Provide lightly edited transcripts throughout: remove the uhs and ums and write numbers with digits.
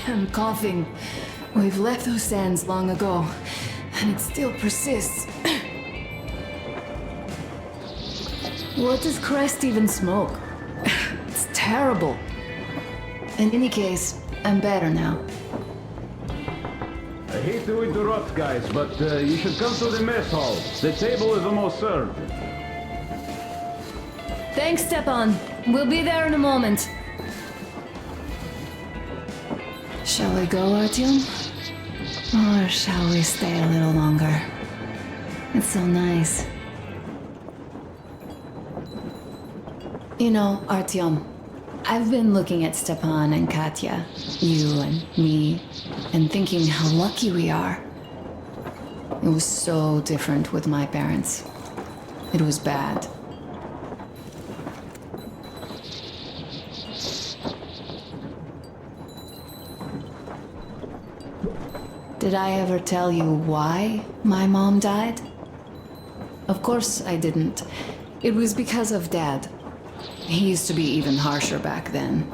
I'm coughing. We've left those sands long ago, and it still persists. What does Christ even smoke? It's terrible. In any case, I'm better now. I hate to interrupt, guys, but you should come to the mess hall. The table is almost served. Thanks, Stepan. We'll be there in a moment. Shall we go, Artyom? Or shall we stay a little longer? It's so nice. You know, Artyom, I've been looking at Stepan and Katya, you and me, and thinking how lucky we are. It was so different with my parents. It was bad. Did I ever tell you why my mom died? Of course I didn't. It was because of Dad. He used to be even harsher back then.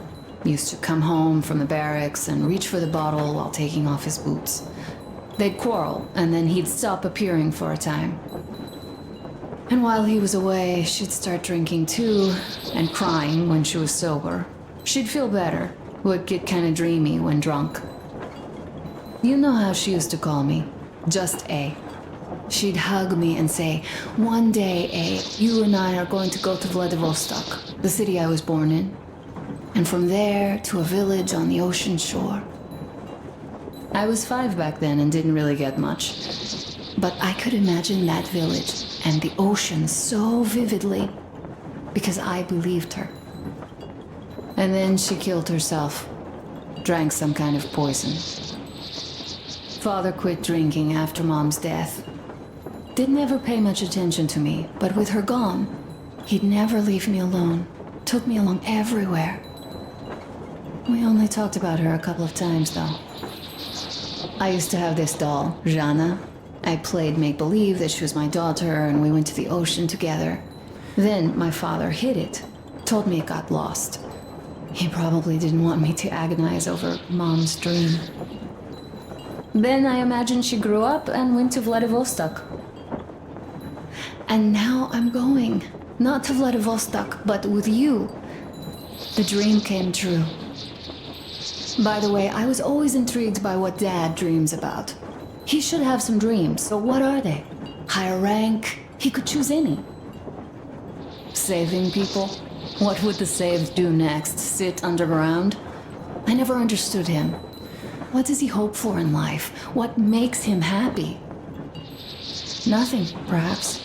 He used to come home from the barracks and reach for the bottle while taking off his boots. They'd quarrel, and then he'd stop appearing for a time. And while he was away, she'd start drinking too, and crying when she was sober. She'd feel better, would get kind of dreamy when drunk. You know how she used to call me? Just A. She'd hug me and say, "One day, A, you and I are going to go to Vladivostok, the city I was born in. And from there to a village on the ocean shore." I was 5 back then and didn't really get much. But I could imagine that village and the ocean so vividly because I believed her. And then she killed herself, drank some kind of poison. Father quit drinking after Mom's death. Didn't ever pay much attention to me, but with her gone, he'd never leave me alone. Took me along everywhere. We only talked about her a couple of times, though. I used to have this doll, Jana. I played make-believe that she was my daughter, and we went to the ocean together. Then my father hid it, told me it got lost. He probably didn't want me to agonize over Mom's dream. Then I imagined she grew up and went to Vladivostok. And now I'm going. Not to Vladivostok, but with you. The dream came true. By the way, I was always intrigued by what Dad dreams about. He should have some dreams, so what are they? Higher rank? He could choose any. Saving people? What would the saved do next? Sit underground? I never understood him. What does he hope for in life? What makes him happy? Nothing, perhaps.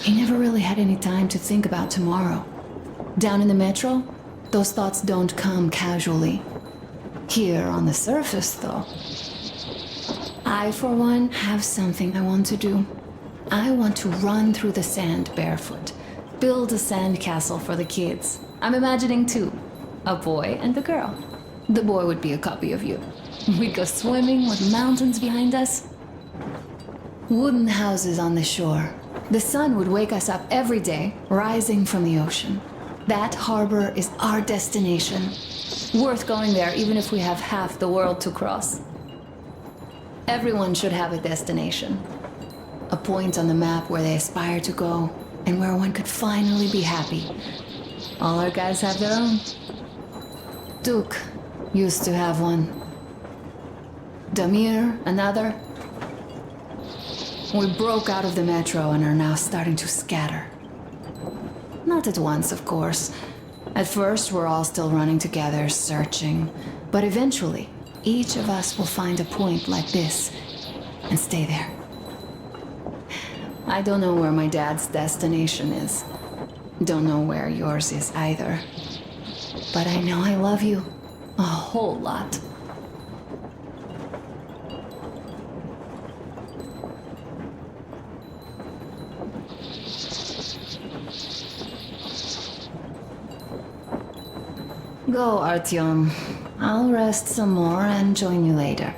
He never really had any time to think about tomorrow. Down in the metro, those thoughts don't come casually. Here on the surface, though. I, for one, have something I want to do. I want to run through the sand barefoot. Build a sand castle for the kids. I'm imagining 2. A boy and a girl. The boy would be a copy of you. We'd go swimming with mountains behind us. Wooden houses on the shore. The sun would wake us up every day, rising from the ocean. That harbor is our destination. Worth going there even if we have half the world to cross. Everyone should have a destination. A point on the map where they aspire to go, and where one could finally be happy. All our guys have their own. Duke used to have one. Damir, another. We broke out of the metro and are now starting to scatter. Not at once, of course. At first, we're all still running together, searching. But eventually, each of us will find a point like this and stay there. I don't know where my dad's destination is. Don't know where yours is either. But I know I love you a whole lot. Go, Artyom. I'll rest some more and join you later.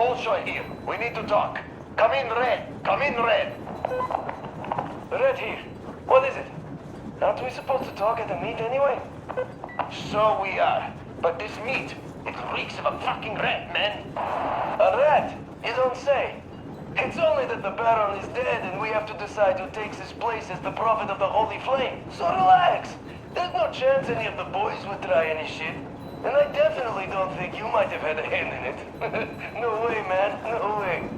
Bolshoi here. We need to talk. Come in, Red. Come in, Red. Red here. What is it? Aren't we supposed to talk at the meet anyway? So we are. But this meat, it reeks of a fucking rat, man. A rat? You don't say. It's only that the Baron is dead and we have to decide who takes his place as the Prophet of the Holy Flame. So relax. There's no chance any of the boys would try any shit. And I definitely don't think you might have had a hand in it. No way, man. No way.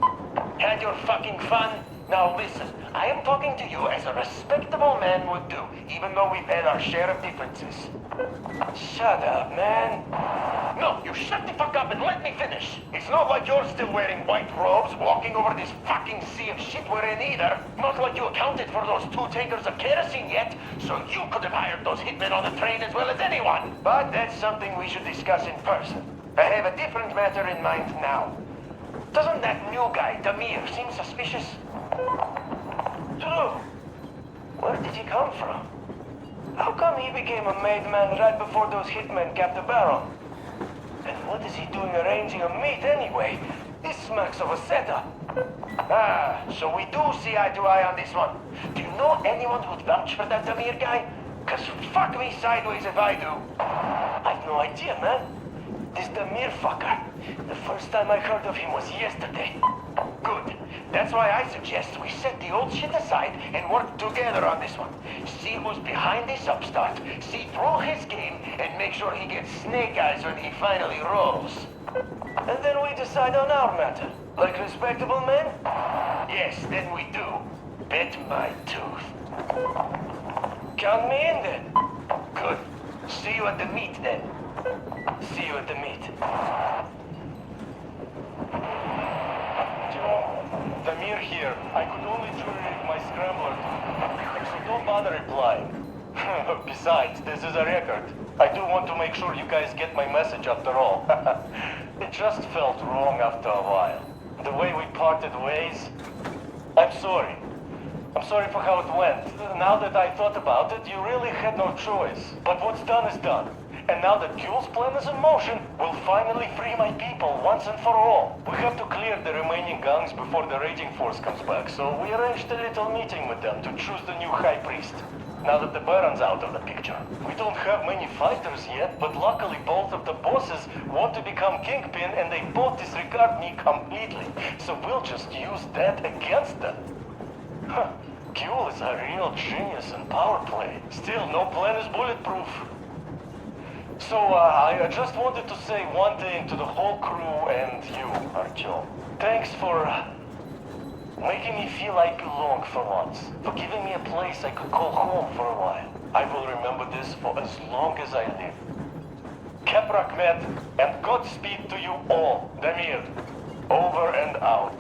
Had your fucking fun? Now listen, I am talking to you as a respectable man would do, even though we've had our share of differences. Shut up, man. No, you shut the fuck up and let me finish. It's not like you're still wearing white robes, walking over this fucking sea of shit we're in either. Not like you accounted for those 2 tankers of kerosene yet, so you could have hired those hitmen on the train as well as anyone. But that's something we should discuss in person. I have a different matter in mind now. Doesn't that new guy, Damir, seem suspicious? True. Where did he come from? How come he became a made man right before those hitmen capped the Baron? And what is he doing arranging a meet anyway? This smacks of a setup. Ah, so we do see eye to eye on this one. Do you know anyone who'd vouch for that Damir guy? 'Cause fuck me sideways if I do. I've no idea, man. This Damir fucker. The first time I heard of him was yesterday. Good. That's why I suggest we set the old shit aside and work together on this one. See who's behind this upstart, see through his game, and make sure he gets snake eyes when he finally rolls. And then we decide on our matter. Like respectable men? Yes, then we do. Bet my tooth. Count me in then. Good. See you at the meet then. See you at the meet. Damir here. I could only jury my scrambler, so don't bother replying. Besides, this is a record. I do want to make sure you guys get my message after all. It just felt wrong after a while. The way we parted ways. I'm sorry. I'm sorry for how it went. Now that I thought about it, you really had no choice. But what's done is done. And now that Gule's plan is in motion, we'll finally free my people once and for all. We have to clear the remaining gangs before the raiding force comes back, so we arranged a little meeting with them to choose the new high priest. Now that the Baron's out of the picture. We don't have many fighters yet, but luckily both of the bosses want to become kingpin and they both disregard me completely. So we'll just use that against them. Huh. Gule is a real genius in power play. Still, no plan is bulletproof. So, I just wanted to say one thing to the whole crew and you, Artyom. Thanks for making me feel I belong for once. For giving me a place I could call home for a while. I will remember this for as long as I live. Keprak met, and Godspeed to you all. Damir, over and out.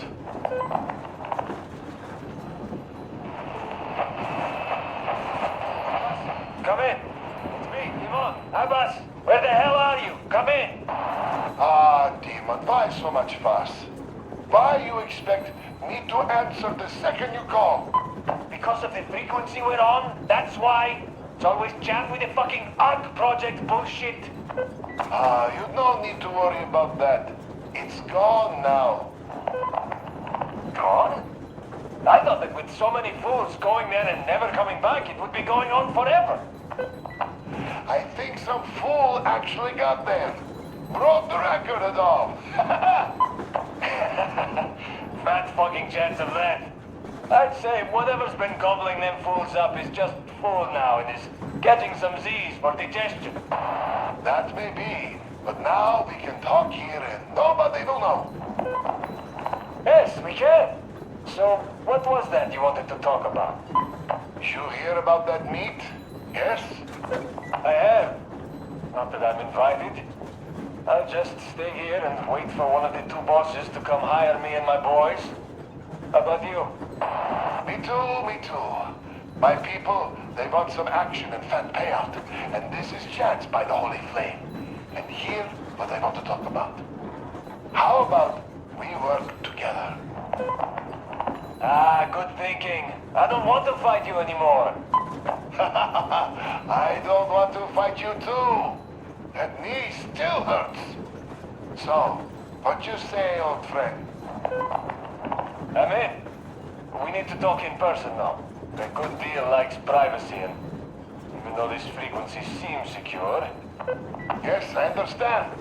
Come in. It's me, Ivan. Abbas, where the hell are you? Come in. Ah, demon, why so much fuss? Why you expect me to answer the second you call? Because of the frequency we're on? That's why? It's always jammed with the fucking ARC project bullshit. Ah, you no need to worry about that. It's gone now. Gone? I thought that with so many fools going there and never coming back, it would be going on forever. I think some fool actually got there. Broke the record and all. Fat fucking chance of that. I'd say whatever's been gobbling them fools up is just full now and is getting some Z's for digestion. That may be, but now we can talk here and nobody will know. Yes, we can. So, what was that you wanted to talk about? You hear about that meet? Yes? I have. Not that I'm invited. I'll just stay here and wait for one of the 2 bosses to come hire me and my boys. How about you? Me too, me too. My people, they want some action and fat payout. And this is chance by the Holy Flame. And here, what I want to talk about. How about we work together? Ah, good thinking. I don't want to fight you anymore. I don't want to fight you too. That knee still hurts. So, What you say, old friend? I'm in. We need to talk in person now. The good deal likes privacy, and even though this frequency seems secure... Yes, I understand.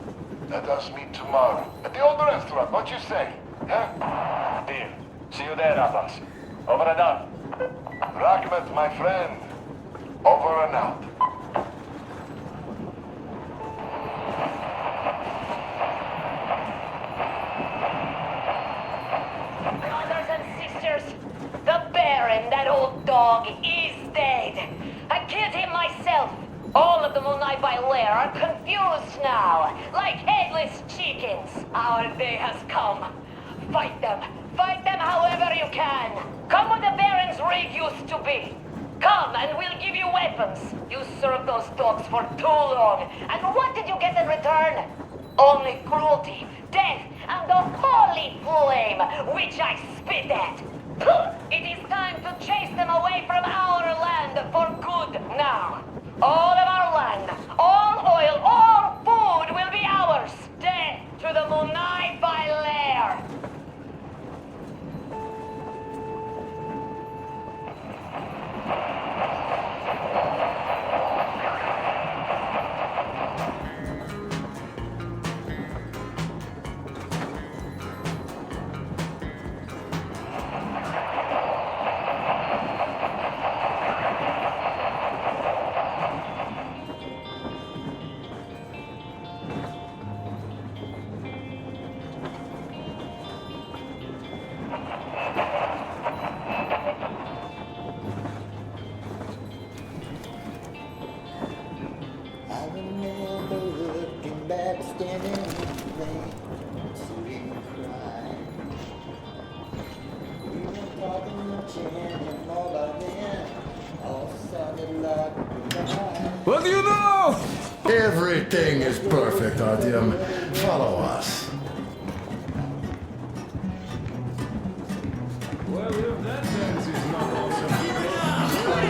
Let us meet tomorrow at the old restaurant. What you say? Huh? Deal. See you there, Abbas. Over and out. Rahmet, my friend. Over and out. Brothers and sisters, the Baron, that old dog, is dead. I killed him myself. All of the Munai by Lair are confused now, like headless chickens. Our day has come. Fight them. Fight them however you can. Come where the Baron's rig used to be. Come and we'll give you weapons. You served those dogs for too long. And what did you get in return? Only cruelty, death, and the holy flame, which I spit at. It is time to chase them away from our land for good now. All of our land, all oil, all food will be ours. Death to the Munai by Lair. I remember looking back, standing in the rain, seeing you cry. We were talking much and all by then, all sounded like goodbye. What do you know? Everything is perfect, Artyom. Follow us. Well, if that dance is not awesome,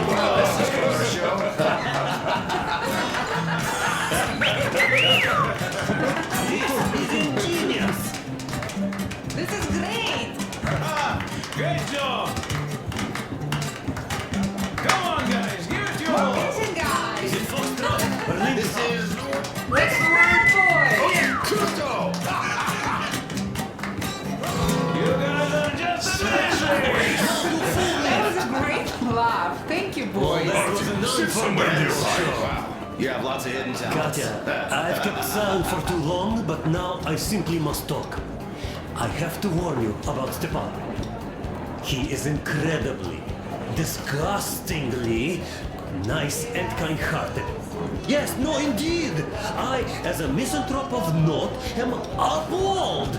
This is great! great job! Come on, guys, give it your all! Listen, guys! This is What's the word, boy? Kuto. You're gonna learn just the basics! That was a great laugh. Thank you, boys. You have lots of hidden talents. Katya, I've kept silent for too long, but now I simply must talk. I have to warn you about Stepan. He is incredibly, disgustingly nice and kind-hearted. Yes, no, indeed. I, as a misanthrope of note, am appalled.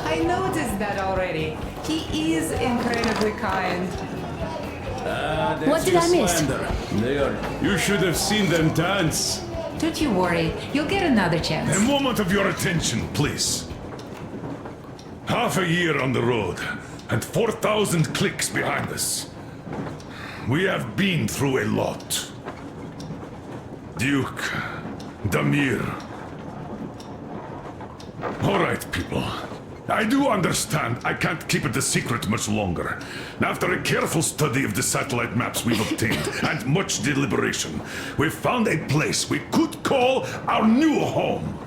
I noticed that already. He is incredibly kind. What did I miss? You should have seen them dance. Don't you worry. You'll get another A chance. moment of your attention, please. Half a year on the road, and 4,000 clicks behind us. We have been through a lot. Duke, Damir. All right, people. I do understand I can't keep it a secret much longer. After a careful study of the satellite maps we've obtained, and much deliberation, we've found a place we could call our new home.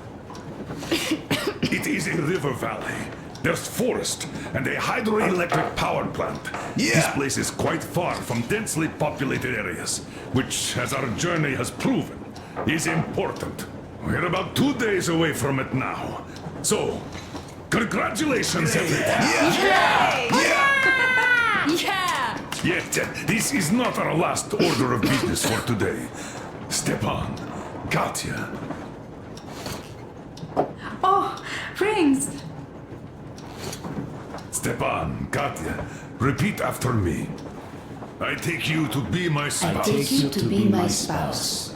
It is a river valley. There's forest and a hydroelectric power plant. This place is quite far from densely populated areas, which, as our journey has proven, is important. We're about 2 days away from it now. So, congratulations, everyone! Yet, this is not our last order of business for today. Stepan, Katya, Oh, rings! Stepan, Katya, repeat after me. I take you to be my I spouse. take you to be my spouse.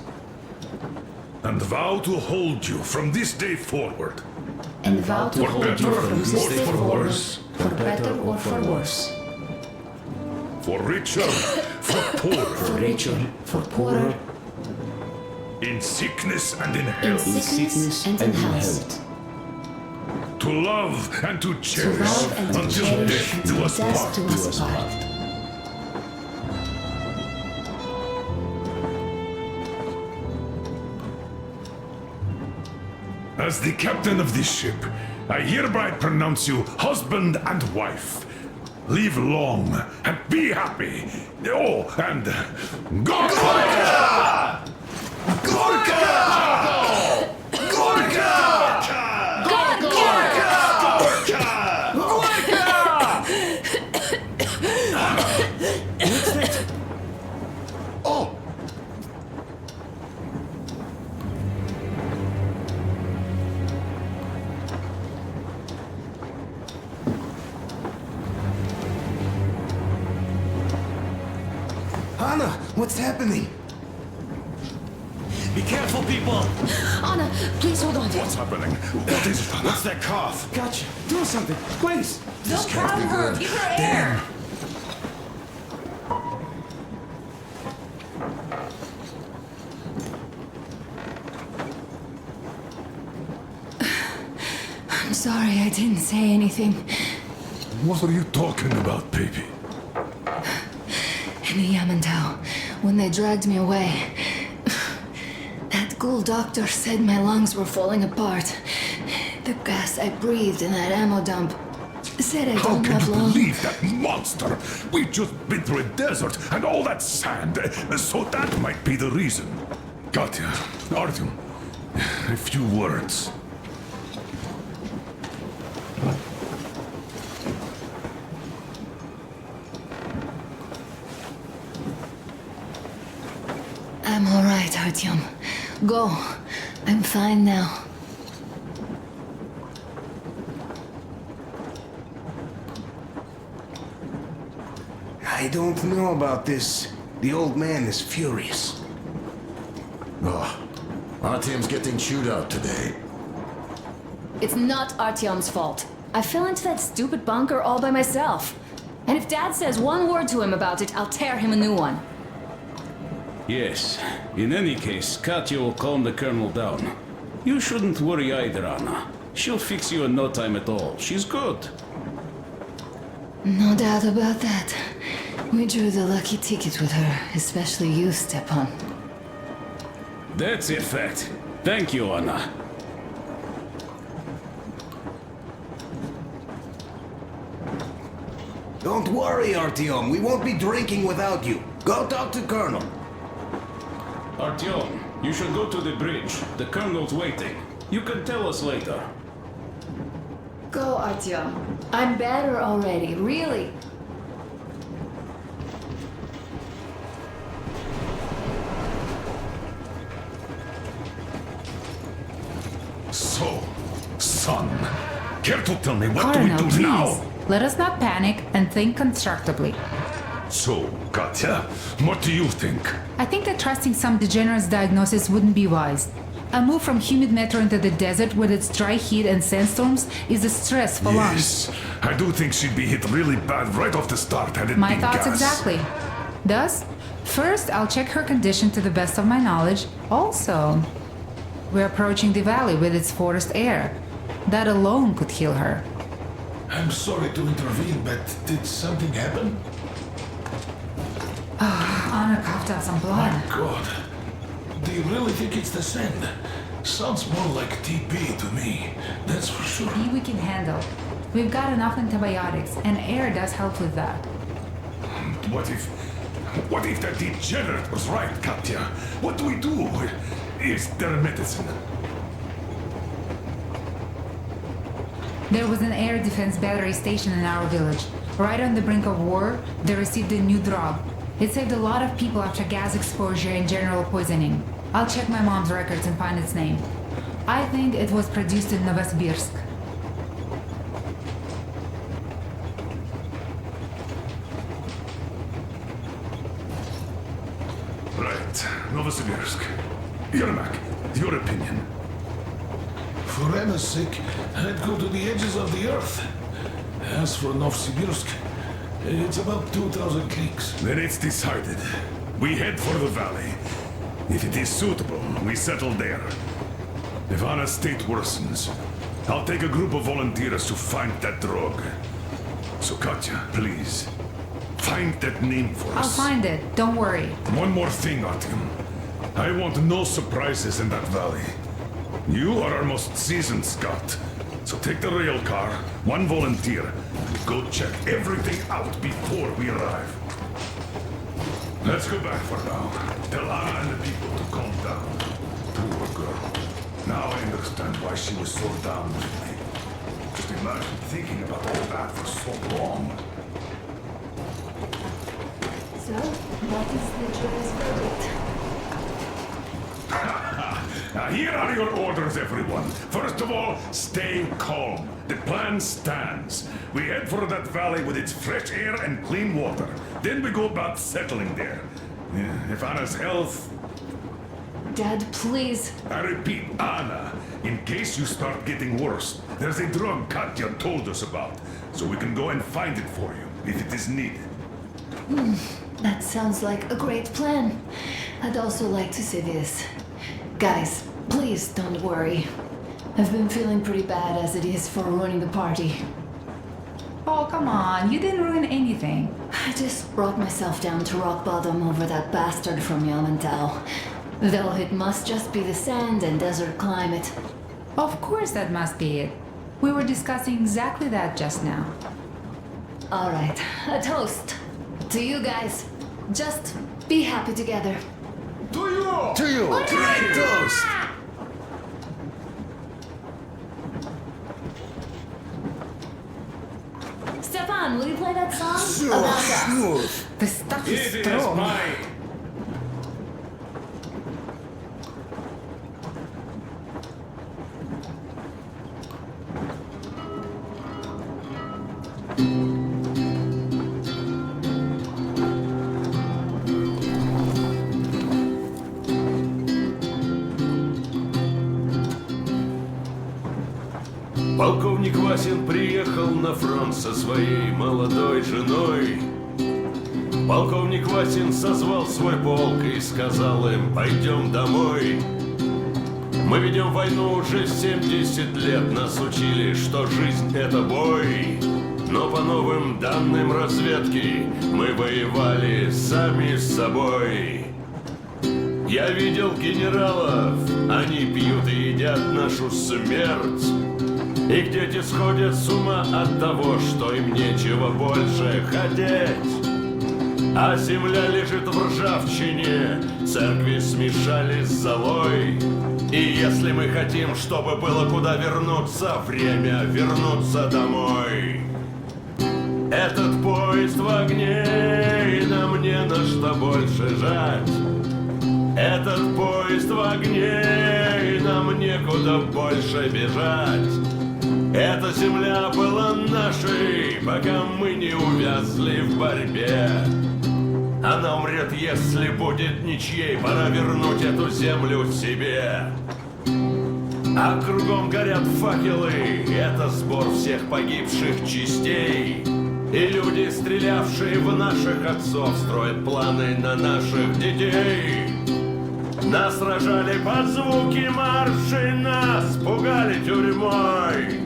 And vow to hold you from this day forward. And vow to For hold better you from this or day for forward, worse. for better or for worse. For richer, for poorer. For richer, for poorer. in sickness and in In health, sickness and in health. to love and to To cherish love and to until cherish death until do us death part. do us part. As the captain of this ship, I hereby pronounce you husband and wife. Live long and be happy. Oh, and Gorka! Gorka! Oh! Anna, what's happening? Be careful, people! Anna, please hold on. What's happening? What is it, Anna? What's that cough? Gotcha. Do something, please. Don't crowd her. Give her air. I'm sorry I didn't say anything. What are you talking about, baby? In the Yamantau, when they dragged me away, that ghoul doctor said my lungs were falling apart. The gas I breathed in that ammo dump said I How don't can have you long. believe that monster? We've just been through a desert and all that sand, so that might be the reason. Katya, Artyom, a few words. I'm all right, Artyom. Go. I'm fine now. I don't know about this. The old man is furious. Oh, Artyom's getting chewed out today. It's not Artyom's fault. I fell into that stupid bunker all by myself. And if Dad says one word to him about it, I'll tear him a new one. Yes. In any case, Katya will calm the colonel down. You shouldn't worry either, Anna. She'll fix you in no time at all. She's good. No doubt about that. We drew the lucky ticket with her, especially you, Stepan. That's a fact. Thank you, Anna. Don't worry, Artyom. We won't be drinking without you. Go talk to Colonel. Artyom, you should go to the bridge. The colonel's waiting. You can tell us later. Go, Artyom. I'm better already, really. So, son, care to tell me what do Colonel, we do please. now? Let us not panic and think constructively. So, Katya, what do you think? I think that trusting some degenerate's diagnosis wouldn't be wise. A move from humid metro into the desert with its dry heat and sandstorms is a stress for lungs. Yes, I do think she'd be hit really bad right off the start had it My been thoughts gas. exactly. Thus, first I'll check her condition to the best of my knowledge. Also, we're approaching the valley with its forest air. That alone could heal her. I'm sorry to intervene, but did something happen? Anna coughed out some blood. God. Do you really think it's the sand? Sounds more like TB to me. That's for sure. TB we can handle. We've got enough antibiotics, and air does help with that. What if that degenerate was right, Katya? What do we do? Is there medicine? There was an air defense battery station in our village. Right on the brink of war, they received a new drug. It saved a lot of people after gas exposure and general poisoning. I'll check my mom's records and find its name. I think it was produced in Novosibirsk. Right, Novosibirsk. Yermak, your opinion? For Anna's sake, I'd go to the edges of the earth. As for Novosibirsk, it's about 2,000 leagues. Then it's decided. We head for the valley. If it is suitable, we settle there. If Anna's state worsens, I'll take a group of volunteers to find that drug. So Katya, please, find that name for I'll us. find it. Don't worry. One more thing, Artyom. I want no surprises in that valley. You are our most seasoned scout. So take the rail car, one volunteer, and go check everything out before we arrive. Let's go back for now. Tell Anna and the people to calm down. Poor girl. Now I understand why she was so down with me. Just imagine thinking about all that for so long. So, what is the jury's verdict? Now here are your orders, everyone. First of all, stay calm. The plan stands. We head for that valley with its fresh air and clean water. Then we go about settling there. If Anna's health... Dad, please. I repeat, Anna, in case you start getting worse, there's a drug Katya told us about, so we can go and find it for you, if it is needed. That sounds like a great plan. I'd also like to say this. Guys, please don't worry. I've been feeling pretty bad as it is for ruining the party. Oh, come on. You didn't ruin anything. I just brought myself down to rock bottom over that bastard from Yamantau. Though it must just be the sand and desert climate. Of course that must be it. We were discussing exactly that just now. Alright, a toast. To you guys. Just be happy together. To you! Great toast! Stefan, will you play that song? So About us. smooth! The stuff is It is strong. mine. Полковник Васин приехал на фронт со своей молодой женой. Полковник Васин созвал свой полк и сказал им: пойдем домой. Мы ведем войну уже 70 лет, нас учили, что жизнь это бой. Но по новым данным разведки мы воевали сами с собой. Я видел генералов, они пьют и едят нашу смерть. Их дети сходят с ума от того, что им нечего больше хотеть. А земля лежит в ржавчине, церкви смешались с золой. И если мы хотим, чтобы было куда вернуться, время вернуться домой. Этот поезд в огне, и нам не на что больше жать. Этот поезд в огне, и нам некуда больше бежать. Эта земля была нашей, пока мы не увязли в борьбе. Она умрет, если будет ничьей, пора вернуть эту землю себе. А кругом горят факелы, это сбор всех погибших частей. И люди, стрелявшие в наших отцов, строят планы на наших детей. Нас сражали под звуки маршей, нас пугали тюрьмой.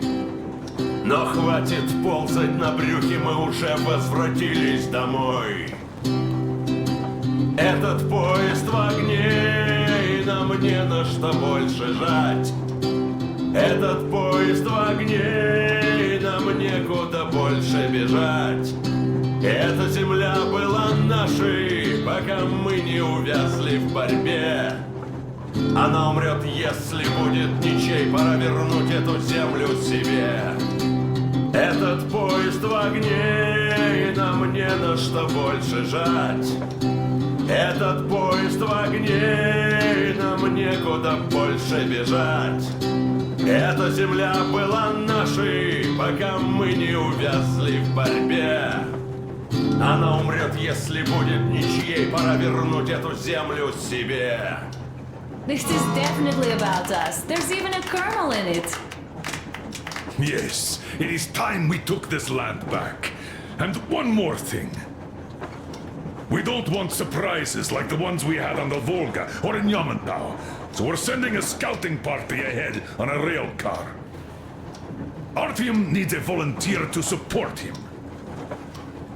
Но хватит ползать на брюхе, мы уже возвратились домой. Этот поезд в огне, и нам не на что больше жать. Этот поезд в огне, и нам некуда больше бежать. Эта земля была нашей, пока мы не увязли в борьбе. Она умрет, если будет ничей, пора вернуть эту землю себе. Этот поезд в огне, и нам не на что больше жать. Этот поезд в огне, и нам некуда больше бежать. Эта земля была нашей, пока мы не увязли в борьбе. Она умрет, если будет ничьей, пора вернуть эту землю себе. This is definitely about us. There's even a colonel in it. Yes, it is time we took this land back. And one more thing. We don't want surprises like the ones we had on the Volga or in Yamantau. So we're sending a scouting party ahead on a rail car. Artyom needs a volunteer to support him.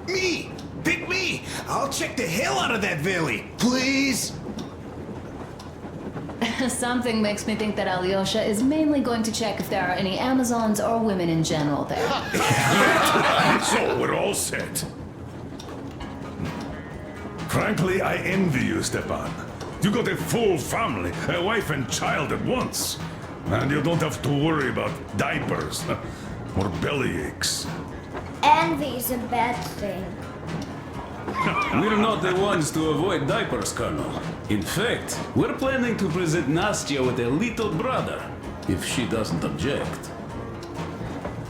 Me! Pick me! I'll check the hell out of that valley, please! Something makes me think that Alyosha is mainly going to check if there are any Amazons or women in general there. So we're all set. Frankly, I envy you, Stepan. You got a full family, a wife and child at once. And you don't have to worry about diapers or belly aches. Envy is a bad thing. We're not the ones to avoid diapers, Colonel. In fact, we're planning to present Nastya with a little brother, if she doesn't object.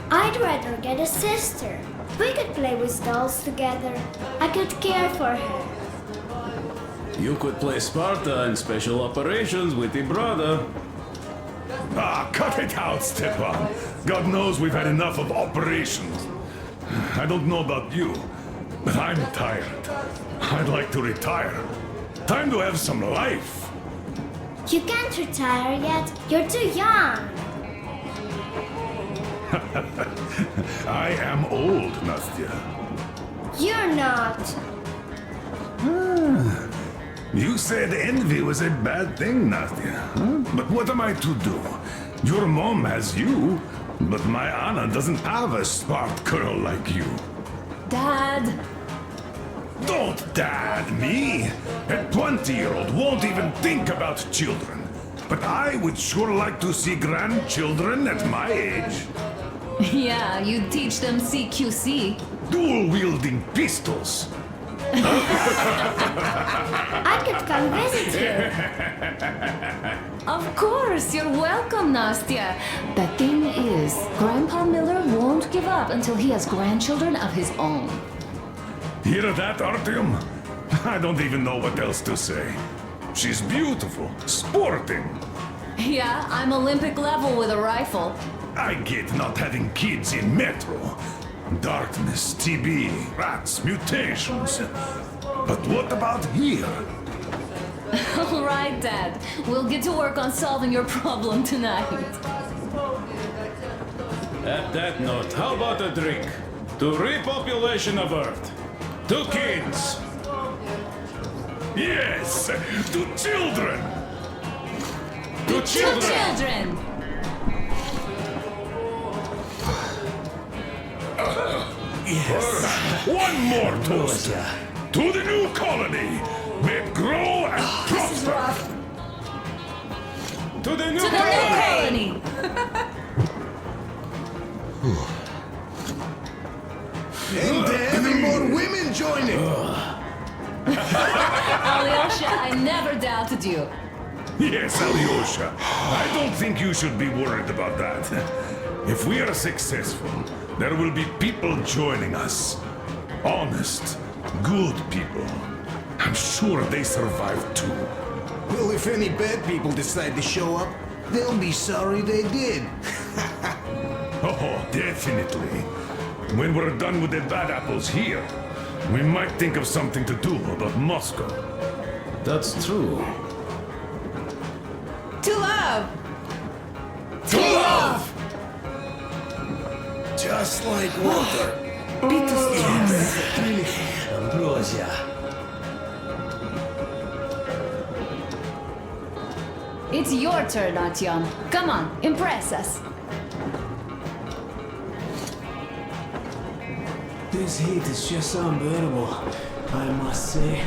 I'd rather get a sister. We could play with dolls together. I could care for her. You could play Sparta in special operations with your brother. Ah, cut it out, Stepan. God knows we've had enough of operations. I don't know about you, but I'm tired. I'd like to retire. Time to have some life. You can't retire yet. You're too young. I am old, Nastya. You're not. You said envy was a bad thing, Nastya. Huh? But what am I to do? Your mom has you, but my Anna doesn't have a smart girl like you. Dad! Don't dad me! A 20-year-old won't even think about children. But I would sure like to see grandchildren at my age. Yeah, you teach them CQC. Dual-wielding pistols. I could come visit you. Of course, you're welcome, Nastya. The thing is, Grandpa Miller won't give up until he has grandchildren of his own. Hear that, Artyom? I don't even know what else to say. She's beautiful, sporting. Yeah, I'm Olympic level with a rifle. I get not having kids in Metro. Darkness, TB, rats, mutations. But what about here? All right, Dad. We'll get to work on solving your problem tonight. At that note, how about a drink? To repopulation of Earth. To kids. Yes, to children. To children. Children! Yes. One more toast. To the new colony. May it grow and prosper. To the new To the new colony! And to having more women joining! Alyosha, I never doubted you. Yes, Alyosha. I don't think you should be worried about that. If we are successful, there will be people joining us. Honest, good people. I'm sure they survive too. Well, if any bad people decide to show up, they'll be sorry they did. Oh, definitely. When we're done with the bad apples here, we might think of something to do about Moscow. That's true. To love! To love! Just like water. Ambrosia. It's your turn, Artyom. Come on, impress us. This heat is just unbearable, I must say.